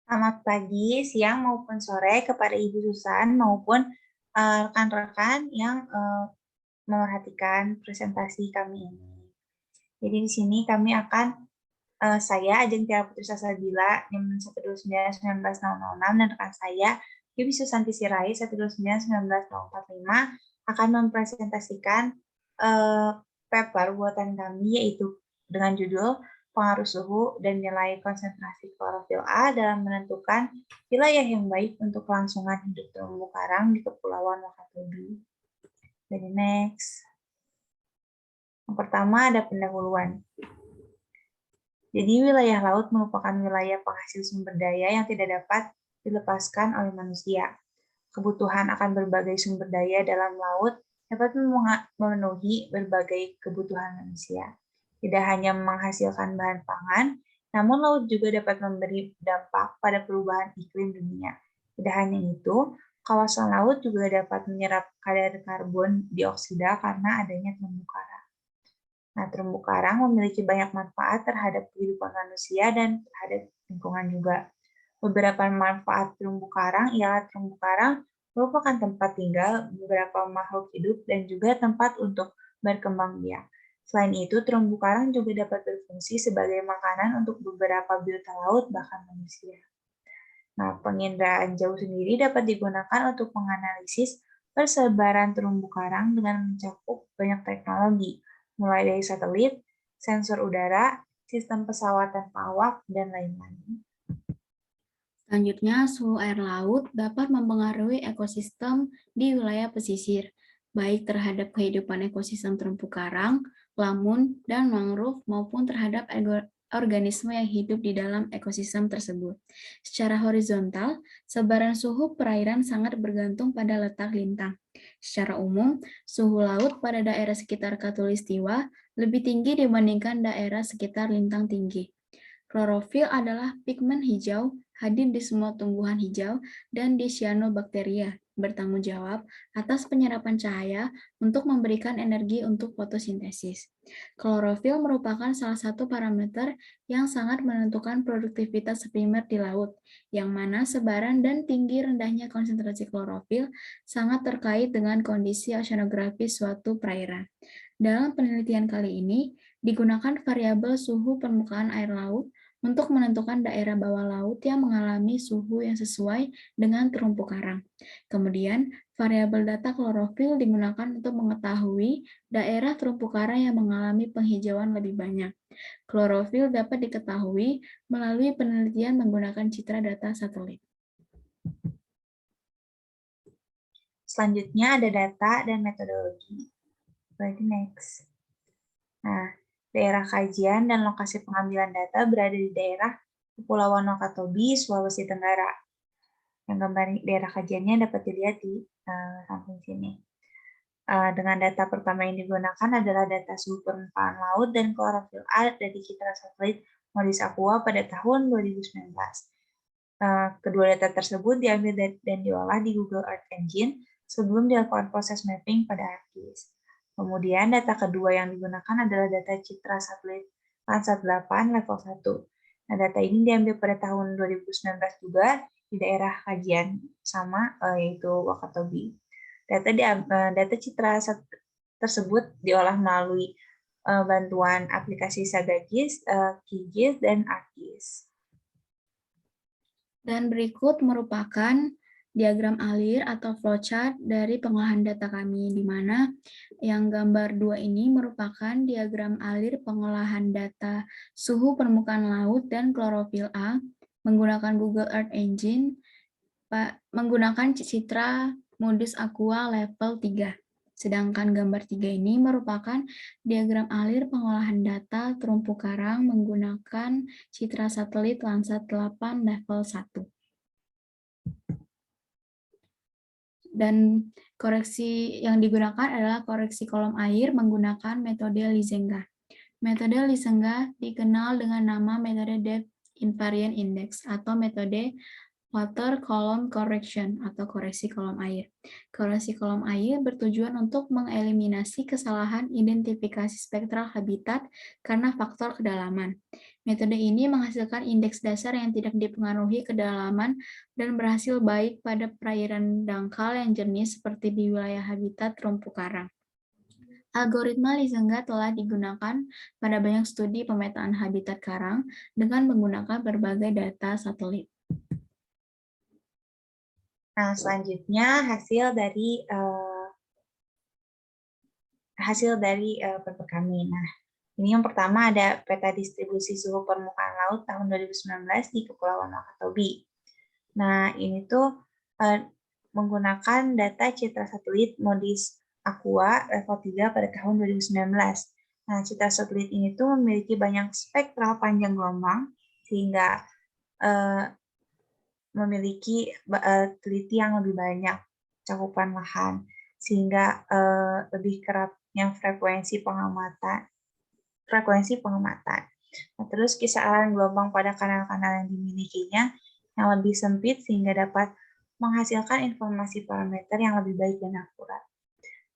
Selamat pagi, siang maupun sore kepada Ibu Susan maupun rekan-rekan yang memerhatikan presentasi kami ini. Jadi di sini kami akan saya Ajeng Tiara Putri Sasabila NIM 1291906 dan rekan saya Ibu Susanti Sirai 1291945 akan mempresentasikan paper buatan kami yaitu dengan judul pengaruh suhu dan nilai konsentrasi klorofil A dalam menentukan wilayah yang baik untuk kelangsungan hidup terumbu karang di Kepulauan Wakatobi. Jadi next. Yang pertama ada pendahuluan. Jadi wilayah laut merupakan wilayah penghasil sumber daya yang tidak dapat dilepaskan oleh manusia. Kebutuhan akan berbagai sumber daya dalam laut dapat memenuhi berbagai kebutuhan manusia. Tidak hanya menghasilkan bahan pangan, namun laut juga dapat memberi dampak pada perubahan iklim dunia. Tidak hanya itu, kawasan laut juga dapat menyerap kadar karbon dioksida karena adanya terumbu karang. Nah, terumbu karang memiliki banyak manfaat terhadap kehidupan manusia dan terhadap lingkungan juga. Beberapa manfaat terumbu karang ialah terumbu karang merupakan tempat tinggal beberapa makhluk hidup dan juga tempat untuk berkembang biak. Selain itu, terumbu karang juga dapat berfungsi sebagai makanan untuk beberapa biota laut, bahkan manusia. Nah, penginderaan jauh sendiri dapat digunakan untuk menganalisis persebaran terumbu karang dengan mencakup banyak teknologi, mulai dari satelit, sensor udara, sistem pesawat tanpa awak, dan lain-lain. Selanjutnya, suhu air laut dapat mempengaruhi ekosistem di wilayah pesisir, baik terhadap kehidupan ekosistem terumbu karang, lamun, dan mangrove, maupun terhadap organisme yang hidup di dalam ekosistem tersebut. Secara horizontal, sebaran suhu perairan sangat bergantung pada letak lintang. Secara umum, suhu laut pada daerah sekitar Khatulistiwa lebih tinggi dibandingkan daerah sekitar lintang tinggi. Klorofil adalah pigmen hijau, hadir di semua tumbuhan hijau, dan di cyanobacteria, bertanggung jawab atas penyerapan cahaya untuk memberikan energi untuk fotosintesis. Klorofil merupakan salah satu parameter yang sangat menentukan produktivitas primer di laut, yang mana sebaran dan tinggi rendahnya konsentrasi klorofil sangat terkait dengan kondisi oceanografi suatu perairan. Dalam penelitian kali ini, digunakan variabel suhu permukaan air laut untuk menentukan daerah bawah laut yang mengalami suhu yang sesuai dengan terumbu karang. Kemudian, variabel data klorofil digunakan untuk mengetahui daerah terumbu karang yang mengalami penghijauan lebih banyak. Klorofil dapat diketahui melalui penelitian menggunakan citra data satelit. Selanjutnya ada data dan metodologi. Berarti next. Nah, daerah kajian dan lokasi pengambilan data berada di daerah Kepulauan Wakatobi, Sulawesi Tenggara. Yang gambar daerah kajiannya dapat dilihat di samping sini. Dengan data pertama yang digunakan adalah data suhu permukaan laut dan klorofil A dari citra satelit MODIS Aqua pada tahun 2019. Kedua data tersebut diambil dan diolah di Google Earth Engine sebelum dilakukan proses mapping pada ArcGIS. Kemudian data kedua yang digunakan adalah data citra satelit Landsat 8 level 1. Nah, data ini diambil pada tahun 2019 juga di daerah kajian sama yaitu Wakatobi. Data citra tersebut diolah melalui bantuan aplikasi SagaGIS, QGIS, dan ArcGIS. Dan berikut merupakan diagram alir atau flowchart dari pengolahan data kami, di mana yang gambar 2 ini merupakan diagram alir pengolahan data suhu permukaan laut dan klorofil A menggunakan Google Earth Engine, menggunakan citra MODIS Aqua level 3. Sedangkan gambar 3 ini merupakan diagram alir pengolahan data terumbu karang menggunakan citra satelit Landsat 8 level 1. Dan koreksi yang digunakan adalah koreksi kolom air menggunakan metode Lizenga. Metode Lizenga dikenal dengan nama metode Depth Invariant Index atau metode Water Column Correction atau koreksi kolom air. Koreksi kolom air bertujuan untuk mengeliminasi kesalahan identifikasi spektral habitat karena faktor kedalaman. Metode ini menghasilkan indeks dasar yang tidak dipengaruhi kedalaman dan berhasil baik pada perairan dangkal yang jernih seperti di wilayah habitat terumpu karang. Algoritma Lisenga telah digunakan pada banyak studi pemetaan habitat karang dengan menggunakan berbagai data satelit. Nah, selanjutnya hasil dari paper kami. Nah, ini yang pertama ada peta distribusi suhu permukaan laut tahun 2019 di Kepulauan Wakatobi. Nah, ini tuh menggunakan data citra satelit Modis Aqua level 3 pada tahun 2019. Nah, citra satelit ini tuh memiliki banyak spektral panjang gelombang sehingga memiliki teliti yang lebih banyak cakupan lahan sehingga lebih kerapnya frekuensi pengamatan. Nah, terus kisaran gelombang pada kanal-kanal yang dimilikinya yang lebih sempit sehingga dapat menghasilkan informasi parameter yang lebih baik dan akurat.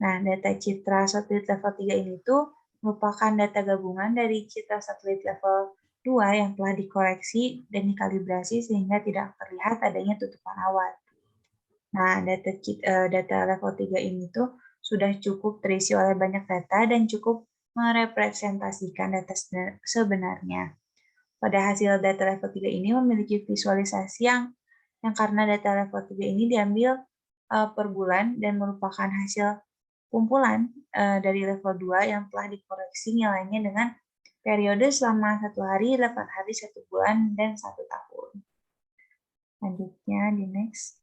Nah, data citra satelit level 3 ini tuh merupakan data gabungan dari citra satelit level 2 yang telah dikoreksi dan dikalibrasi sehingga tidak terlihat adanya tutupan awan. Nah, data level 3 ini tuh sudah cukup terisi oleh banyak data dan cukup merepresentasikan data sebenarnya. Pada hasil data level 3 ini memiliki visualisasi yang karena data level 3 ini diambil per bulan dan merupakan hasil kumpulan dari level 2 yang telah dikoreksi nilainya dengan periode selama 1 hari, 8 hari, 1 bulan, dan 1 tahun. Selanjutnya di next.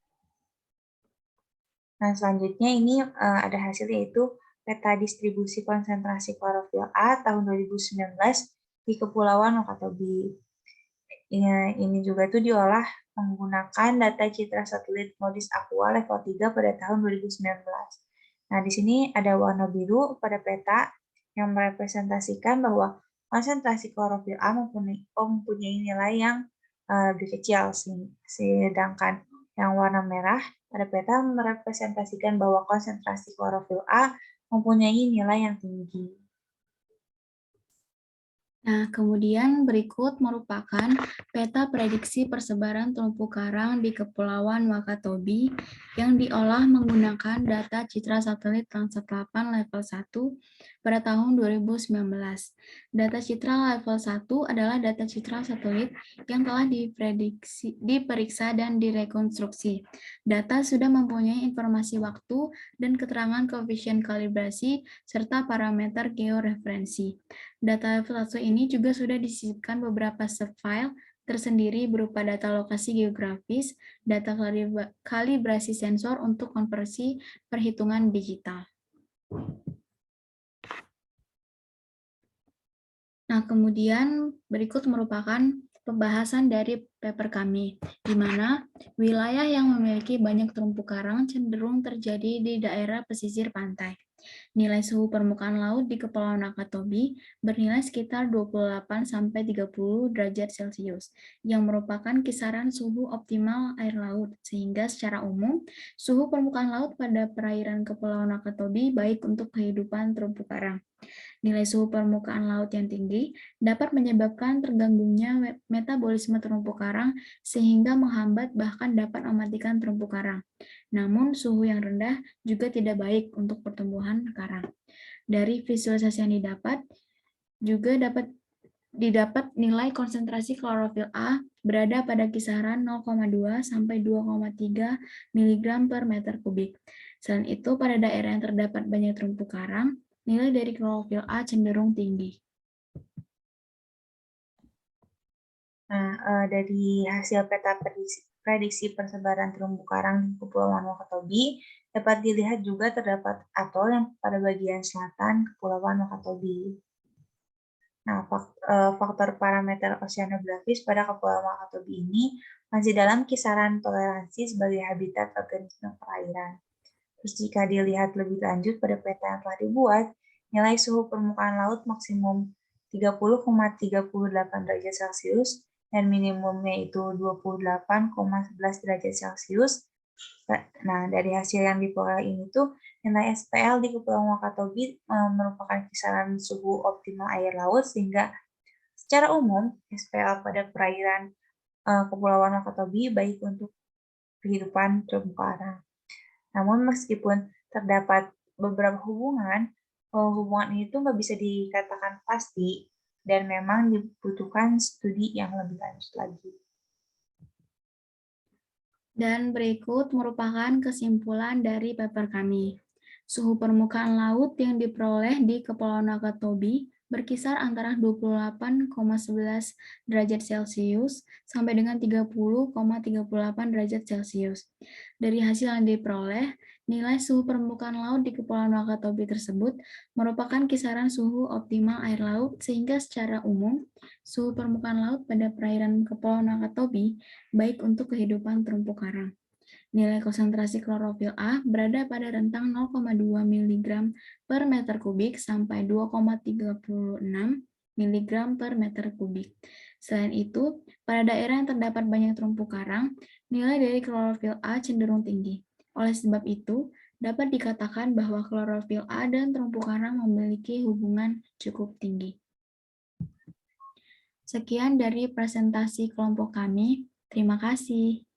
Nah, selanjutnya ini ada hasil yaitu peta distribusi konsentrasi klorofil A tahun 2019 di Kepulauan Wakatobi. Ini juga itu diolah menggunakan data citra satelit Modis Aqua level 3 pada tahun 2019. Nah, di sini ada warna biru pada peta yang merepresentasikan bahwa konsentrasi klorofil A mempunyai nilai yang lebih kecil, sedangkan yang warna merah pada peta merepresentasikan bahwa konsentrasi klorofil A mempunyai nilai yang tinggi. Nah, kemudian berikut merupakan peta prediksi persebaran terumpu karang di Kepulauan Wakatobi yang diolah menggunakan data citra satelit Landsat 8 level 1 pada tahun 2019. Data citra level 1 adalah data citra satelit yang telah diperiksa dan direkonstruksi. Data sudah mempunyai informasi waktu dan keterangan koefisien kalibrasi serta parameter georeferensi. Data level 1 ini juga sudah disisipkan beberapa subfile tersendiri berupa data lokasi geografis, data kalibrasi sensor untuk konversi perhitungan digital. Nah, kemudian berikut merupakan pembahasan dari paper kami, di mana wilayah yang memiliki banyak terumpu karang cenderung terjadi di daerah pesisir pantai. Nilai suhu permukaan laut di Kepulauan Wakatobi bernilai sekitar 28-30 derajat Celcius, yang merupakan kisaran suhu optimal air laut, sehingga secara umum, suhu permukaan laut pada perairan Kepulauan Wakatobi baik untuk kehidupan terumpu karang. Nilai suhu permukaan laut yang tinggi dapat menyebabkan terganggunya metabolisme terumpu karang sehingga menghambat bahkan dapat mematikan terumpu karang. Namun suhu yang rendah juga tidak baik untuk pertumbuhan karang. Dari visualisasi yang juga didapat nilai konsentrasi klorofil A berada pada kisaran 0,2 sampai 2,3 mg per meter kubik. Selain itu, pada daerah yang terdapat banyak terumpu karang, nilai dari klorofil A cenderung tinggi. Nah, dari hasil peta prediksi persebaran terumpu karang di Kepulauan Wakatobi, dapat dilihat juga terdapat atol yang pada bagian selatan Kepulauan Wakatobi. Nah, faktor parameter oceanografis pada Kepulauan Wakatobi ini masih dalam kisaran toleransi sebagai habitat organisme perairan. Terus jika dilihat lebih lanjut pada peta yang telah dibuat, nilai suhu permukaan laut maksimum 30,38 derajat Celcius dan minimumnya itu 28,11 derajat Celcius. Nah, dari hasil yang diperoleh ini tuh nilai SPL di Kepulauan Wakatobi merupakan kisaran suhu optimal air laut sehingga Secara umum, SPL pada perairan Kepulauan Wakatobi baik untuk kehidupan terumbu karang. Namun meskipun terdapat beberapa hubungan, hubungan itu nggak bisa dikatakan pasti dan memang dibutuhkan studi yang lebih lanjut lagi. Dan berikut merupakan kesimpulan dari paper kami. Suhu permukaan laut yang diperoleh di Kepulauan Wakatobi berkisar antara 28,11 derajat Celcius sampai dengan 30,38 derajat Celcius. Dari hasil yang diperoleh, nilai suhu permukaan laut di Kepulauan Wakatobi tersebut merupakan kisaran suhu optimal air laut, sehingga secara umum suhu permukaan laut pada perairan Kepulauan Wakatobi baik untuk kehidupan terumpu karang. Nilai konsentrasi klorofil A berada pada rentang 0,2 mg per meter kubik sampai 2,36 mg per meter kubik. Selain itu, pada daerah yang terdapat banyak terumpu karang, nilai dari klorofil A cenderung tinggi. Oleh sebab itu, dapat dikatakan bahwa klorofil A dan terumpu karang memiliki hubungan cukup tinggi. Sekian dari presentasi kelompok kami. Terima kasih.